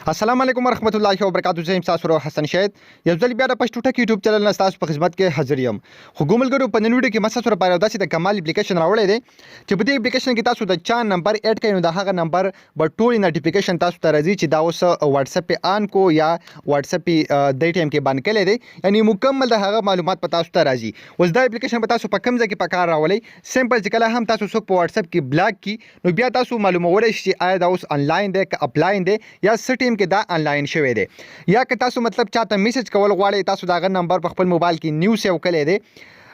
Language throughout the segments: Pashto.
السلام علیکم ورحمت الله وبرکاتہ. زه تاسو سره حسن شهید یو ځل بیا د پښتو ټک یوټیوب چینل نه تاسو په خدمت کې حاضر یم. خو ګوملګرو په نن ویډیو کې مسه سره پاره داسې د کمال اپلیکیشن راوړی دی چې په دې اپلیکیشن کې تاسو د چا نمبر اډ کړئ نو د هغه نمبر به ټول نوټیفیکیشن تاسو ته راځي چې دا اوس واټساپ په آن کو یا واټساپ د ټیم کې باندې کړی دی، یعنی مکمل د هغه معلومات په تاسو ته راځي. اوس دا اپلیکیشن په تاسو په کوم ځای کې په کار راولي سمپل چې کله هم تاسو څوک په واټساپ کې بلاک کی نو بیا تاسو معلومولای شئ چې آیا دا اوس آنلاین دی که اپلاین دی یا سټیم کې دا آنلاین شوی دی، یا که تاسو مطلب چاته میسج کول غواړئ تاسو داغه نمبر په خپل موبایل کې نیو سیو کړی دی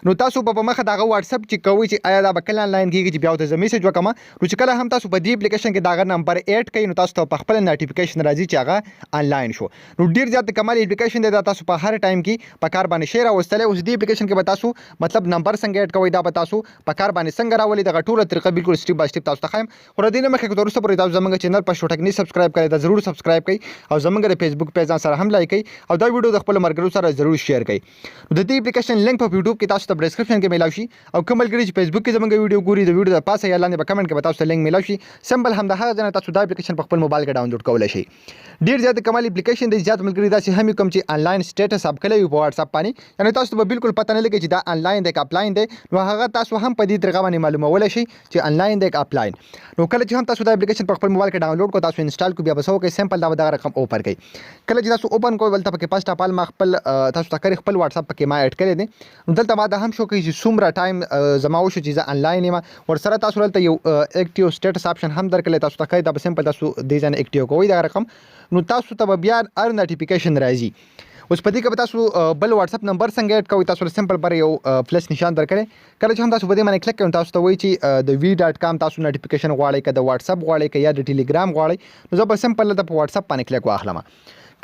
نو تاسو په مخه داغه واتساپ چې کوي چې آیا دا به کله آنلاین کیږي چې بیا ته زه میسج وکم نو چې کله هم تاسو په دې اپلیکیشن کې داغه نمبر اډ کړئ نو تاسو ته په خپل نوټیفیکیشن راځي چې هغه آنلاین شو. نو ډیر زیات کمال اپلیکیشن دی دا تاسو په هر ټایم کې په کار باندې شیر اوستلې. اوس دې اپلیکیشن کې به تاسو مطلب نمبر څنګه اډ کوئ دا به تاسو په کار باندې څنګه راولي دغه ټوله طریقه بالکل سټیپ بای سټیپ تاسو ته خایم. خو ردی نه مخکې کوم وروسته پرې تاسو زموږ چینل په شورټ ټکنی سبسکرایب کړئ، دا ضرور سبسکرایب کړئ او زموږ د فیسبوک پیج سره هم لایک کړئ او دا ویډیو د خپل مرګرو سره ضرور شیر کړئ. د دې اپلیکیشن لینک په یوټیوب کې تاسو ته ډسکرپشن کې میلاوي شي او کوم ملګری چې فیسبوک کې زموږ ویډیو ګوري د ویډیو د پاسه یا لاندې په کمنټ کې به تاسو ته لینک میلاوي شي. سمبل هم د هغه ځای نه تاسو دا اپلیکیشن په خپل موبایل کې ډاونلوډ کولی شئ. ډیر زیات کمال اپلیکیشن دی. زیات ملګری داسې هم کوم چې آنلاین سټیټس اپ کړی وي په واتساپ باندې، یعنی تاسو ته بالکل پته نه لګي چې دا آنلاین دی که اپلاین دی، نو هغه تاسو هم په دې طریقه باندې معلومولی شئ چې آنلاین دی که اپلاین. نو کله چې هم تاسو دا اپلیکیشن په خپل موبایل کې ډاونلوډ کو تاسو انسټال کو بیا به څه وکړئ سمپل دا به دغه رقم اوپن کړئ. کله چې تاسو اوپن کوئ ولته پکې فسټ اف آل ما خپل تاسو ته کړی خپل واتساپ پکې ما اډ کړی دی نو دلته ما دا هم شو کوي چې څومره ټایم زما وشو چې زه آنلاین یم. ورسره تاسو دلته یو اکټیو سټیټس آپشن هم درکړی تاسو ته کوي دا به سمپل تاسو دې ځای اکټیو کوئ دا رقم نو تاسو ته بیا هر نوټیفیکیشن راځي. اوس په دې کې به تاسو بل واتساپ نمبر څنګه اډ کوئ تاسو سمپل پر یو پلس نشان درکړی. کله چې هم تاسو په دې باندې کلیک کوئ تاسو ته وایي چې د v.com تاسو نوټیفیکیشن غواړئ که د واتساپ غواړئ که یا د ټیلیګرام غواړئ نو زه به سمپل دلته په واتساپ باندې کلیک واخلم.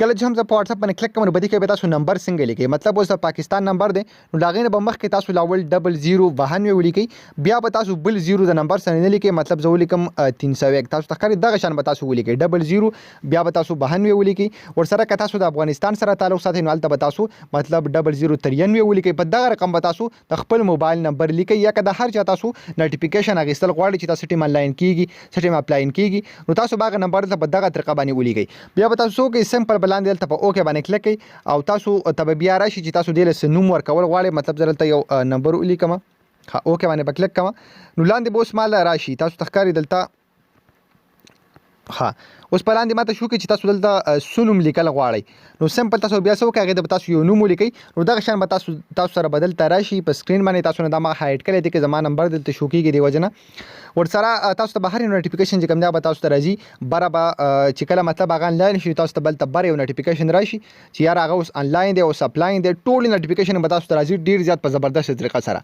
کله چې هم زه په واتساپ باندې کلیک کوم نو بدی کې به تاسو نمبر څنګه لیکئ، مطلب اوس د پاکستان نمبر دی نو د هغې نه به مخکې تاسو لاول 0092 ولیکئ، بیا به تاسو بل زیرو د نمبر سره نه لیکئ، مطلب زه ولیکم 301 تاسو ته ښکاري دغه شان به تاسو ولیکئ 00 بیا به تاسو 92 ولیکئ. ورسره که تاسو د افغانستان سره تعلق ساتئ نو هلته به تاسو مطلب 0093 ولیکئ. په دغه رقم به تاسو د خپل موبایل نمبر لیکئ، یا که د هر چا تاسو نوټیفیکیشن اخیستل غواړئ چې تاسو ټیم آنلاین کیږي سټیم اپلاین کیږي نو تاسو به هغه نمبر ته په دغه طریقه باندې ولیکئ. بیا به تاسو کوئ سمپل بلاندې دلته په اوکې باندې کلیک کړئ او تاسو ته بیا راشي چې تاسو دې له نوم ورکول غواړئ، مطلب زه دلته یو نمبر ولیکم اوکې باندې به کلیک کوم نو لاندې به اوس مال راشي تاسو ته ښکاري دلته اوس په لاندې ماته شو کې چې تاسو دلته څه نوم لیکل غواړئ نو سمپل تاسو بیا څه وکړئ هغې ته به تاسو یو نوم ولیکئ نو دغه شان به تاسو سره به دلته راشي په سکرین باندې تاسو نه دا ما هایډ کړی دی که زما نمبر دلته شو کېږي دې وجه نه. ورسره تاسو ته به هر یو نوټیفیکیشن چې کوم دی به تاسو ته راځي بره به چې کله مطلب هغه آنلاین شي تاسو ته بلته بره یو نوټیفیکیشن راشي چې یار هغه اوس آنلاین دی اوس اپلاین دی ټول نوټیفیکیشن به تاسو ته راځي ډېر زیات په زبردست طریقه سره.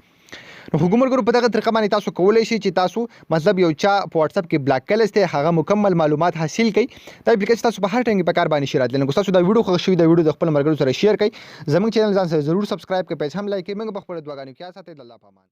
نو خو ګومرګرو په دغه طریقه باندې تاسو کولی شئ چې تاسو مطلب یو چا په واتساپ کې بلاک کړی دی هغه مکمل معلومات حاصل کړئ. دا اپلیکیشن تاسو په هر ټایم کې په کار باندې شي راتلی. نو تاسو دا ویډیو خوښ شوي دا ویډیو د خپل ملګرو سره شیر کړئ. زموږ چینل ځان سره ضرور سبسکرایب کړئ، پیج هم لایک کړئ. موږ به خپله دعاګانې کې ساتئ. د الله په امان.